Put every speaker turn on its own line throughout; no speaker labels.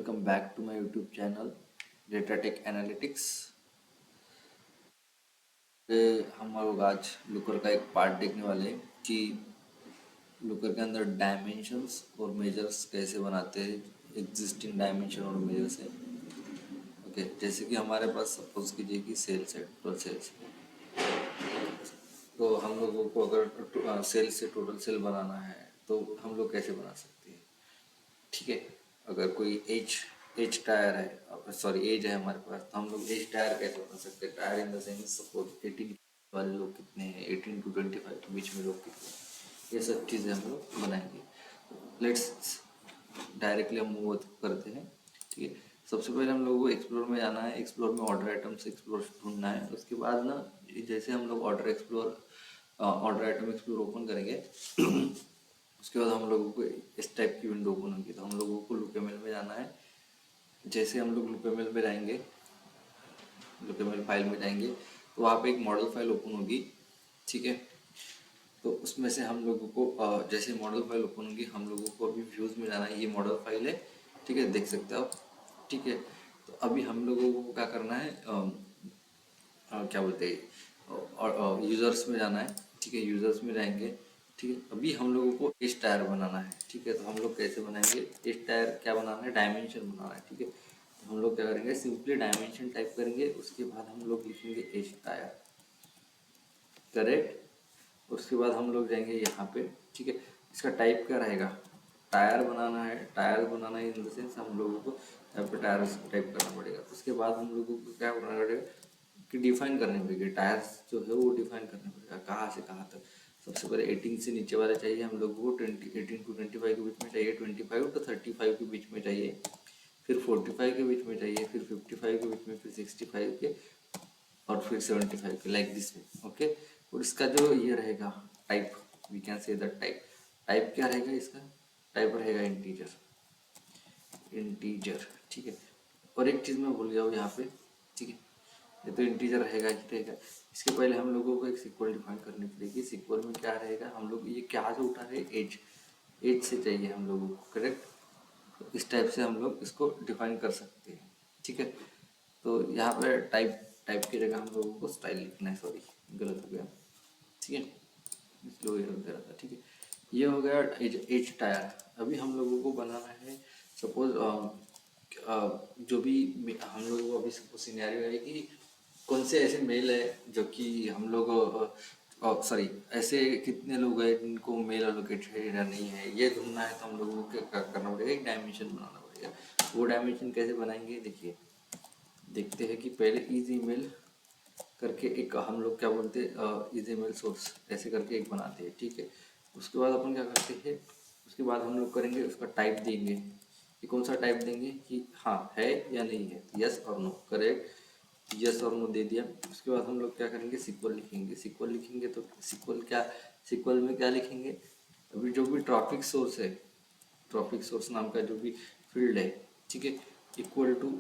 welcome back to my YouTube channel Data Tech Analytics। हम लोग आज लुकर का एक पार्ट देखने वाले हैं कि लुकर के अंदर डायमेंशंस और मेजर्स कैसे बनाते हैं, एग्जिस्टिंग डायमेंशन और मेजर से। ओके, जैसे कि हमारे पास सपोज कीजिए कि सेल्स है, टोटल सेल्स। तो हम लोगों को अगर सेल से टोटल सेल बनाना है तो हम लोग कैसे बना सकते हैं? ठीक है, अगर कोई एज टायर है, सॉरी एज है हमारे पास, तो हम लोग एज टायर कैसे बना सकते हैं? Tyre in the sense suppose 18 वाले लोग कितने हैं, 18 to 25 के बीच में लोग कितने हैं, ये सब चीज़ें हम लोग बनाएंगे। लेट्स डायरेक्टली हम मूव करते हैं। ठीक है, सबसे पहले हम लोगों को एक्सप्लोर में जाना है। एक्सप्लोर में ऑर्डर आइटम्स एक्सप्लोर ढूंढना है। उसके बाद ना जैसे हम लोग ऑर्डर आइटम एक्सप्लोर ओपन करेंगे उसके बाद हम लोगों को इस टाइप की विंडो ओपन होगी। तो हम लोगों को लुकेमल में जाना है। जैसे हम लोग लुकेमल में जाएंगे, लुकेमल फाइल में जाएंगे तो वहाँ पे एक मॉडल फाइल ओपन होगी। ठीक है, तो उसमें से हम लोगों को जैसे मॉडल फाइल ओपन होगी हम लोगों को अभी व्यूज़ में जाना है। ये मॉडल फाइल है, ठीक है, देख सकते हो आप। ठीक है, तो अभी हम लोगों को क्या करना है, क्या बोलते हैं, यूज़र्स में जाना है। ठीक है, यूज़र्स में जाएंगे। ठीक है, अभी हम लोगों को एज टायर बनाना है। ठीक है, तो हम लोग कैसे बनाएंगे? एज टायर क्या बनाना है? डायमेंशन बनाना है। ठीक है, तो हम लोग क्या करेंगे, सिंपली डायमेंशन टाइप करेंगे। उसके बाद हम लोग लिखेंगे एज टायर, करेक्ट। उसके बाद हम लोग जाएंगे यहाँ पे। ठीक है, इसका टाइप क्या रहेगा? टायर बनाना है। टायर बनाना है इन द सेंस हम लोगों को यहाँ पे टायर टाइप करना पड़ेगा। उसके बाद हम लोगों को क्या करना पड़ेगा कि डिफाइन करने पड़ेगी। टायर्स जो है वो डिफाइन करना पड़ेगा, कहाँ से कहाँ तक। सबसे पहले 18 से नीचे वाले चाहिए हम लोगों को, 18 to 25 के बीच में चाहिए, 25 to 35 के बीच में चाहिए, फिर 45 के बीच में चाहिए, फिर 55 के बीच में, फिर 65 के, और फिर 75 के, लाइक दिस वे। ओके, और इसका जो ये रहेगा type, we can say the type. Type क्या रहेगा इसका? टाइप रहेगा इंटीजर, इंटीजर। ठीक है, और एक चीज़ मैं भूल गया हूँ यहाँ पे। ठीक है, ये तो इंटीजर रहेगा ही रहेगा। इसके पहले हम लोगों को एक सिक्वल डिफाइन करनी पड़ेगी। सिक्वल में क्या रहेगा? हम लोग ये क्या से उठा रहे हैं? एज, एज से चाहिए हम लोगों को, करेक्ट। तो इस टाइप से हम लोग इसको डिफाइन कर सकते हैं। ठीक है, तो यहाँ पे टाइप, टाइप की जगह हम लोगों को स्टाइल लिखना है। सॉरी, गलत हो गया। ठीक है, स्लो हो गया था। ठीक है, ये हो गया एज टायर। अभी हम लोगों को बनाना है सपोज जो भी हम लोगों को अभी सपोज सिनेरियो है कि कौन से ऐसे मेल है जो कि हम लोग सॉरी ऐसे कितने लोग हैं जिनको मेल एलोकेट है या नहीं है, ये ढूंढना है। तो हम लोगों को क्या करना पड़ेगा? एक डायमेंशन बनाना पड़ेगा। वो डायमेंशन कैसे बनाएंगे? देखिए, देखते हैं कि पहले इज ईमेल करके एक हम लोग क्या बोलते हैं, इज ईमेल सोर्स ऐसे करके एक बनाते हैं। ठीक है, उसके बाद अपन क्या करते हैं, उसके बाद हम लोग करेंगे उसका टाइप देंगे कि कौन सा टाइप देंगे कि हाँ है या नहीं है, यस और नो, करेक्ट, यस और नो दे दिया। उसके बाद हम लोग क्या करेंगे, सिक्वल लिखेंगे। सिक्वल लिखेंगे तो सिक्वल क्या, सिक्वल में क्या लिखेंगे? अभी जो भी ट्रैफिक सोर्स है, ट्रैफिक सोर्स नाम का जो भी फील्ड है, ठीक है, इक्वल टू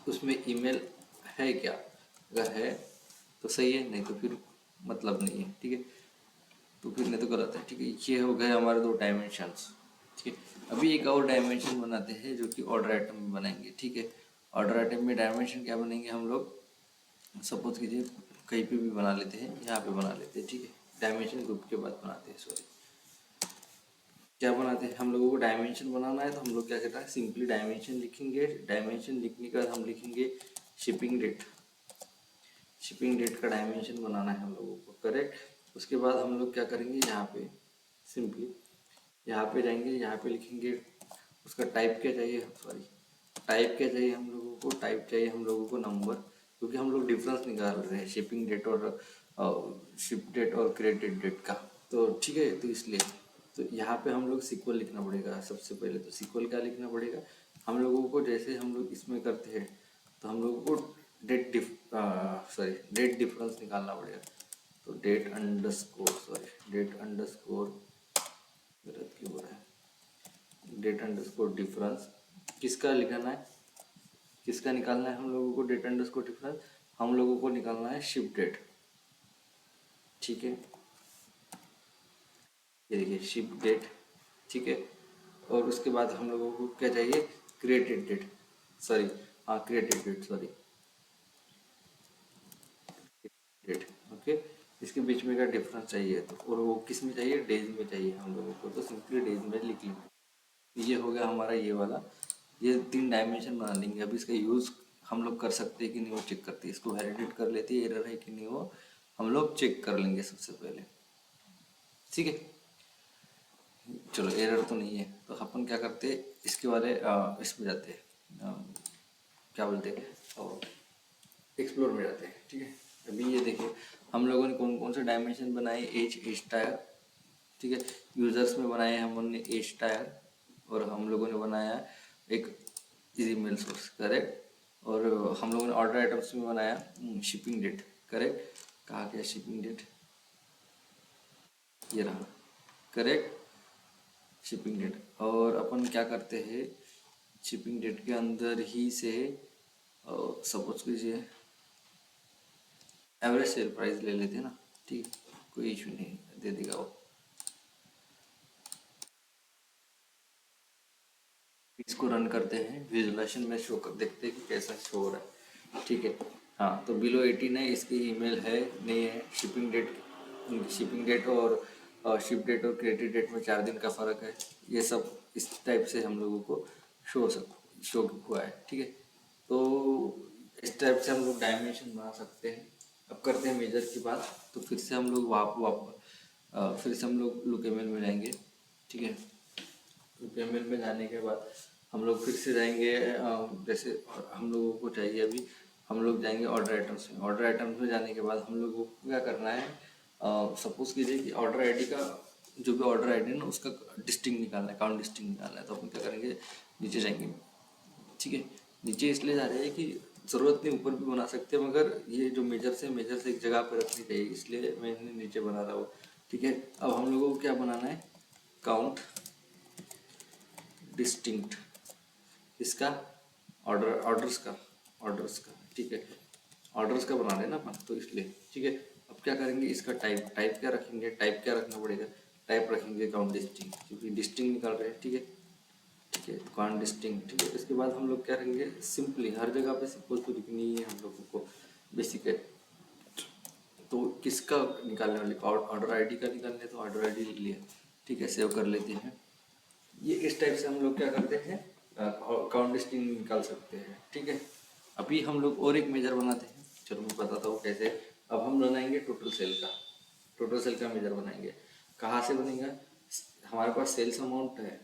उसमें ईमेल है क्या? अगर है तो सही है, नहीं तो फिर मतलब नहीं है। ठीक है, तो फिर नहीं तो गलत है। ठीक है, ये हो गए हमारे दो डायमेंशंस। ठीक है, अभी एक और डायमेंशन बनाते हैं जो कि ऑर्डर आइटम में बनाएंगे। ठीक है, ऑर्डर आइटम में डायमेंशन क्या बनेंगे हम लोग? सपोज कीजिए कहीं पे भी बना लेते हैं, यहाँ पे बना लेते हैं। ठीक है, डायमेंशन ग्रुप के बाद बनाते हैं, सॉरी क्या बनाते हैं, हम लोगों को डायमेंशन बनाना है। तो हम लोग क्या करते हैं, सिंपली डायमेंशन लिखेंगे। डायमेंशन लिखने के बाद हम लिखेंगे शिपिंग डेट। शिपिंग डेट का डायमेंशन बनाना है हम लोगों को, करेक्ट। उसके बाद हम लोग क्या करेंगे, यहाँ पे सिंपली यहाँ पे जाएंगे, यहाँ पे लिखेंगे उसका टाइप क्या चाहिए, सॉरी टाइप क्या चाहिए हम लोगों को? टाइप चाहिए हम लोगों को नंबर, क्योंकि हम लोग डिफरेंस निकाल रहे हैं शिपिंग डेट और शिप डेट और क्रेडिट डेट का। तो ठीक है, तो इसलिए तो यहाँ पे हम लोग सिक्वल लिखना पड़ेगा। सबसे पहले तो सिक्वल क्या लिखना पड़ेगा हम लोगों को? जैसे हम लोग इसमें करते हैं तो हम लोगों को डेट डिफरेंस निकालना पड़ेगा। तो date underscore, sorry date underscore, गलत क्यों हो रहा है, डेट अंडरस्कोर डिफरेंस किसका लिखना है, किसका निकालना है हम लोगों को? डेट अंडरस्कोर डिफरेंस हम लोगों को निकालना है शिप डेट। ठीक है, ये देखिए शिप डेट। ठीक है, और उसके बाद हम लोगों को क्या चाहिए? क्रिएटेड डेट, सॉरी, हाँ created date, sorry date, okay. इसके बीच में का डिफरेंस चाहिए तो, और वो किस में चाहिए, डेज में चाहिए हम लोगों को, तो सिंपली डेज में लिख लेंगे। ये हो गया हमारा ये वाला, ये 3 डायमेंशन बना लेंगे। अब इसका यूज़ हम लोग कर सकते हैं कि नहीं वो चेक करते हैं, इसको वैलिडेट कर लेते हैं, एरर है कि नहीं वो हम लोग चेक कर लेंगे सबसे पहले, ठीक है। चलो एरर तो नहीं है, तो अपन क्या करते हैं, इसके वाले इसमें जाते हैं, क्या बोलते हैं, एक्सप्लोर में जाते हैं, ठीक है। अभी ये देखिए हम लोगों ने कौन कौन से डायमेंशन बनाए, एज टायर, ठीक है। यूजर्स में बनाए हमने एज टायर, और हम लोगों ने बनाया एक इजी मेल सोर्स, करेक्ट। और हम लोगों ने ऑर्डर आइटम्स में बनाया शिपिंग डेट, करेक्ट। कहा गया शिपिंग डेट, ये रहा, करेक्ट, शिपिंग डेट। और अपन क्या करते हैं, शिपिंग डेट के अंदर ही से सपोज कीजिए एवरेज सेल प्राइस ले लेते हैं ना, ठीक, कोई इशू नहीं, दे देगा वो। इसको रन करते हैं, विजुलाइजेशन में शो कर देखते हैं कि कैसा शो हो रहा है, ठीक है। हाँ, तो बिलो 18 है, इसकी ईमेल है नहीं है, शिपिंग डेट और शिप डेट और क्रेडिट डेट में 4 दिन का फ़र्क है, ये सब इस टाइप से हम लोगों को शो हुआ है, ठीक है। तो इस टाइप से हम लोग डायमेंशन बना सकते हैं। अब करते हैं मेजर की बात, तो फिर से हम लोग फिर से हम लोग लुकेमल में जाएंगे, ठीक है। पेमेंट में जाने के बाद हम लोग फिर से जाएंगे, जैसे हम लोगों को चाहिए अभी, हम लोग जाएंगे ऑर्डर आइटम्स में। ऑर्डर आइटम्स में जाने के बाद हम लोगों को क्या करना है, सपोज कीजिए कि ऑर्डर आईडी का, जो भी ऑर्डर आईडी है ना उसका डिस्टिंग निकालना है, काउंट डिस्टिंग निकालना है। तो अपन क्या करेंगे, नीचे जाएंगे, ठीक है। नीचे इसलिए जा रहे हैं कि ज़रूरत नहीं ऊपर भी बना सकते हैं, मगर ये जो मेजर से एक जगह पर रखनी चाहिए, इसलिए मैंने नीचे बना रहा हूँ, ठीक है। अब हम लोगों को क्या बनाना है, काउंट डिस्टिंक्ट, इसका ऑर्डर्स का, ठीक है। ऑर्डर्स का बना लेना अपन, तो इसलिए ठीक है। अब क्या करेंगे, इसका टाइप क्या रखेंगे, टाइप क्या रखना पड़ेगा, टाइप रखेंगे काउंट डिस्टिंग, क्योंकि डिस्टिंग निकाल रहे हैं, ठीक है, ठीक है, काउंट डिस्टिंग, ठीक है। इसके बाद हम लोग क्या करेंगे, सिंपली हर जगह पे सिंपल तो लिखनी है हम लोगों को, बेसिक है। तो किसका निकालने वाले, ऑर्डर आईडी का निकालने, तो ऑर्डर आईडी लिख लिया, ठीक है, सेव कर लेते हैं। ये इस टाइप से हम लोग क्या करते हैं, काउंट लिस्टिंग निकाल सकते हैं, ठीक है। अभी हम लोग और एक मेजर बनाते हैं, चलो मैं बताता हूँ कैसे। अब हम बनाएंगे टोटल सेल का मेजर बनाएंगे। कहाँ से बनेगा, हमारे पास सेल्स अमाउंट है,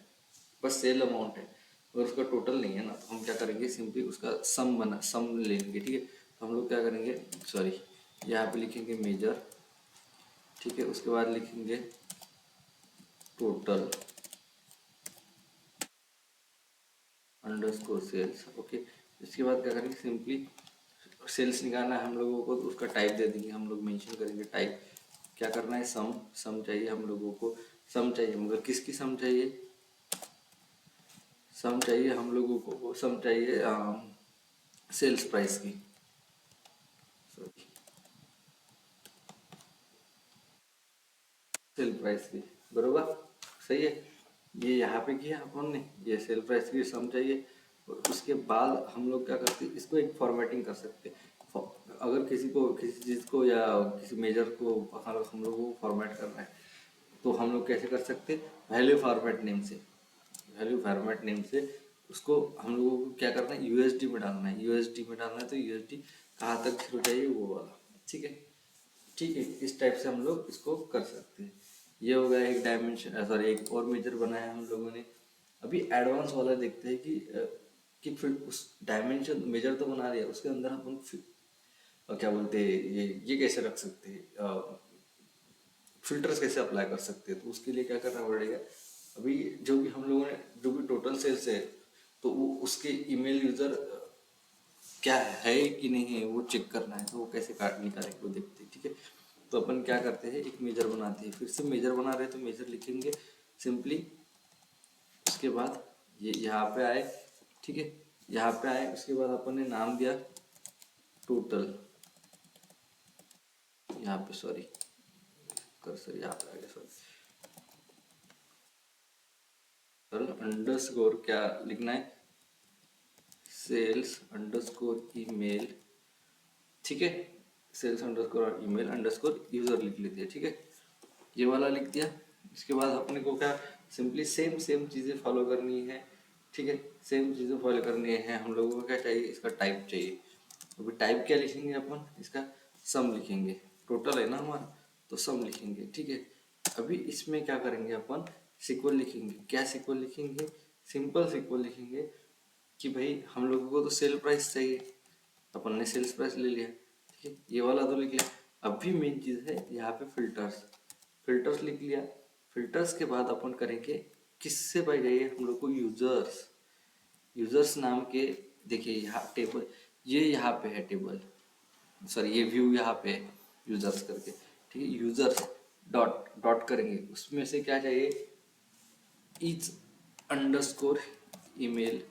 बस सेल अमाउंट है, और उसका टोटल नहीं है ना, तो हम क्या करेंगे, सिंपली उसका सम लेंगे, ठीक है। तो हम लोग क्या करेंगे, सॉरी, यहाँ पे लिखेंगे मेजर, ठीक है। उसके बाद लिखेंगे टोटल अंडरस्कोर सेल्स, ओके। इसके बाद क्या करेंगे, सिंपली सेल्स निकालना है हम लोगों को, तो उसका टाइप दे देंगे, हम लोग मेंशन करेंगे टाइप, क्या करना है, सम चाहिए हम लोगों को, सम चाहिए, मगर किसकी सम चाहिए, सम चाहिए हम लोगों को, सम चाहिए सेल्स प्राइस की, सॉरी, सेल प्राइस की, बरोबर, सही है। ये यहाँ पे किया अपन ने, ये सेल प्राइस की सम चाहिए। और उसके बाद हम लोग क्या करते हैं, इसको एक फॉर्मेटिंग कर सकते हैं। अगर किसी को किसी चीज़ को या किसी मेजर को हम लोगों को फॉर्मेट करना है, तो हम लोग कैसे कर सकते हैं, वैल्यू फॉर्मेट नेम से उसको हम लोगों को क्या करना है, यूएसडी में डालना है, तो यूएसडी कहाँ तक जीरो चाहिए वो वाला, ठीक है, ठीक है। इस टाइप से हम लोग इसको कर सकते हैं। ये हो गया एक डायमेंशन, सॉरी, एक और मेजर बनाया हम लोगों ने। अभी एडवांस वाला देखते हैं कि फिर उस डायमेंशन मेजर तो बना लिया, उसके अंदर हम क्या बोलते हैं, ये कैसे रख सकते हैं, फिल्टर्स कैसे अप्लाई कर सकते हैं। तो उसके लिए क्या करना पड़ेगा, अभी जो भी हम लोगों ने, जो भी टोटल सेल्स है, तो वो उसके ईमेल यूजर क्या है कि नहीं है वो चेक करना है, तो वो कैसे काट निकालेंगे वो देखते हैं, ठीक है। तो अपन क्या करते हैं, एक मेजर बनाते हैं, फिर से मेजर बना रहे हैं, तो मेजर लिखेंगे सिंपली। उसके बाद ये यहाँ पे आए, ठीक है, यहाँ पे आए, उसके बाद अपन ने नाम दिया टोटल, यहाँ पे सॉरी, कर्सर यहाँ पे आ गया, सॉरी, टोटल अंडरस्कोर क्या लिखना है, सेल्स अंडरस्कोर ईमेल, ठीक है, sales underscore email underscore user लिख लेते हैं, ठीक है, ये वाला लिख दिया। इसके बाद अपने को क्या सिंपली सेम सेम चीज़ें फॉलो करनी है, ठीक है, सेम चीज़ें फॉलो करनी है। हम लोगों को क्या चाहिए, इसका टाइप चाहिए। अभी टाइप क्या लिखेंगे अपन, इसका सम लिखेंगे, टोटल है ना हमारा, तो सम लिखेंगे, ठीक है। अभी इसमें क्या करेंगे अपन, सिक्वल लिखेंगे। क्या सिक्वल लिखेंगे, सिंपल सिक्वल लिखेंगे कि भाई हम लोगों को तो सेल प्राइस चाहिए, अपन ने सेल्स प्राइस ले लिया, ठीक है, ये वाला तो लिख लिया। अभी मेन चीज़ है यहाँ पे फिल्टर्स, फिल्टर्स लिख लिया। फिल्टर्स के बाद अपन करेंगे, किससे पाई जाइए हम लोग को, यूजर्स, यूजर्स नाम के, देखिए यहाँ टेबल, ये यहाँ पे है टेबल, सॉरी ये व्यू यहाँ पे है यूजर्स करके, ठीक है। यूजर्स डॉट डॉट करेंगे, उसमें से क्या चाहिए, is underscore email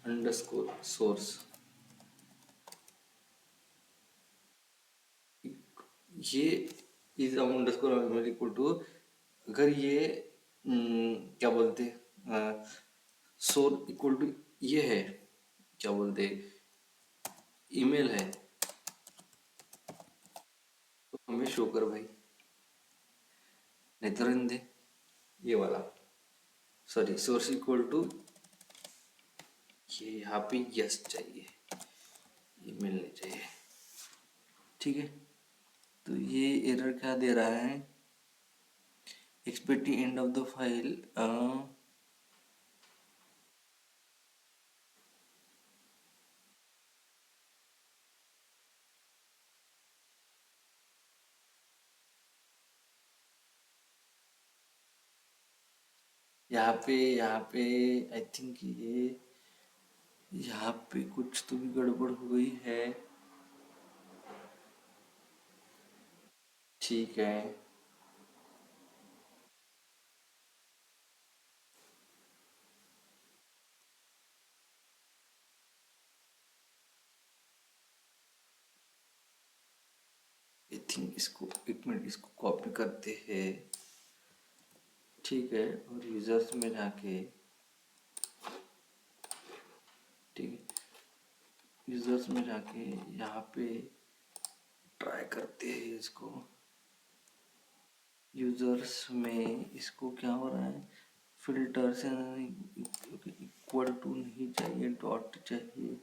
underscore source, ये is underscore email equal to, अगर ये क्या बोलते हैं, सोर इक्वल टू ये है, क्या बोलते ईमेल है, तो हमें शो कर भाई, नहीं तो रहने दे, ये वाला, सॉरी सोर्स इक्वल टू, ये यहाँ पे यस चाहिए, ईमेल नहीं चाहिए, ठीक है। तो ये एरर क्या दे रहा है, expect end of the file, यहाँ पे आई थिंक ये यहाँ पे कुछ तो भी गड़बड़ हो गई है, ठीक है। आई थिंक इसको एक मिनट, इसको कॉपी करते हैं, ठीक है, और यूजर्स में जाके, ठीक है, यूजर्स में जाके यहाँ पे ट्राई करते हैं इसको, यूजर्स में इसको क्या हो रहा है, फिल्टर से इक्वल टू नहीं चाहिए, डॉट चाहिए,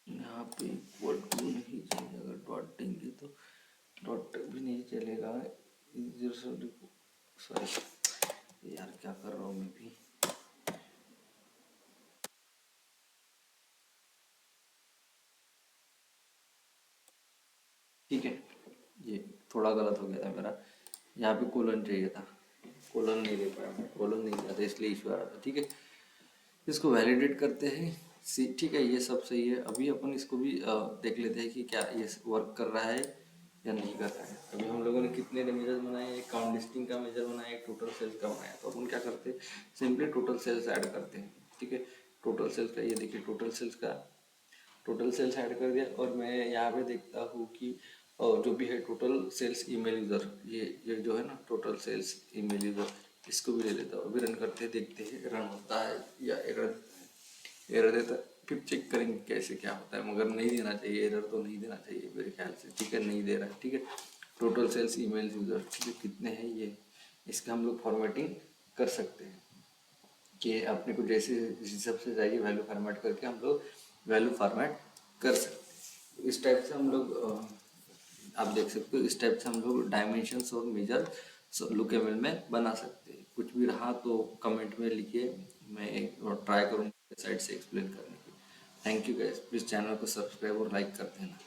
यहाँ पे इक्वल टू नहीं चाहिए, अगर डॉट देंगे तो डॉट भी नहीं चलेगा, सॉरी यार क्या कर रहा हूँ मैं भी, ठीक है, ये थोड़ा गलत हो गया था मेरा, यहाँ पे कोलन चाहिए था, कोलन नहीं दे पाया मैं, कोलन नहीं दिया था इसलिए इशू आ रहा था, ठीक है। इसको वैलिडेट करते हैं, ठीक है, ये सब सही है। अभी अपन इसको भी देख लेते हैं कि क्या ये वर्क कर रहा है या नहीं कर रहा है। अभी हम लोगों ने कितने मेजर बनाए, एक काउंट लिस्टिंग का मेजर बनाया, एक टोटल सेल्स का बनाया, तो अपन क्या करते हैं, सिंपली टोटल सेल्स ऐड करते हैं, ठीक है। टोटल सेल्स का ये देखिए, टोटल सेल्स ऐड कर दिया, और मैं यहाँ पे देखता हूँ कि जो भी है टोटल सेल्स ईमेल यूज़र, ये जो है ना टोटल सेल्स ईमेल यूज़र, इसको भी ले लेता हूँ। अभी रन करते हैं, देखते हैं रन होता है या एरर देता है, फिर चेक करेंगे कैसे क्या होता है, मगर नहीं देना चाहिए, एरर तो नहीं देना चाहिए मेरे ख्याल से, ठीक है, नहीं दे रहा है, ठीक है। टोटल सेल्स ईमेल यूज़र, ठीक है, कितने हैं ये, इसका हम लोग फॉर्मेटिंग कर सकते हैं कि अपने को जैसे हिसाब से चाहिए वैल्यू फॉर्मेट करके हम लोग वैल्यू फॉर्मेट कर सकते हैं। इस टाइप से हम लोग आप देख सकते हो, इस टाइप से हम लोग डायमेंशंस और मेजर लुकेबल में बना सकते हैं। कुछ भी रहा तो कमेंट में लिखिए, मैं ट्राई करूँगा साइड से एक्सप्लेन करने की। Thank you guys, please channel को सब्सक्राइब और लाइक कर देना।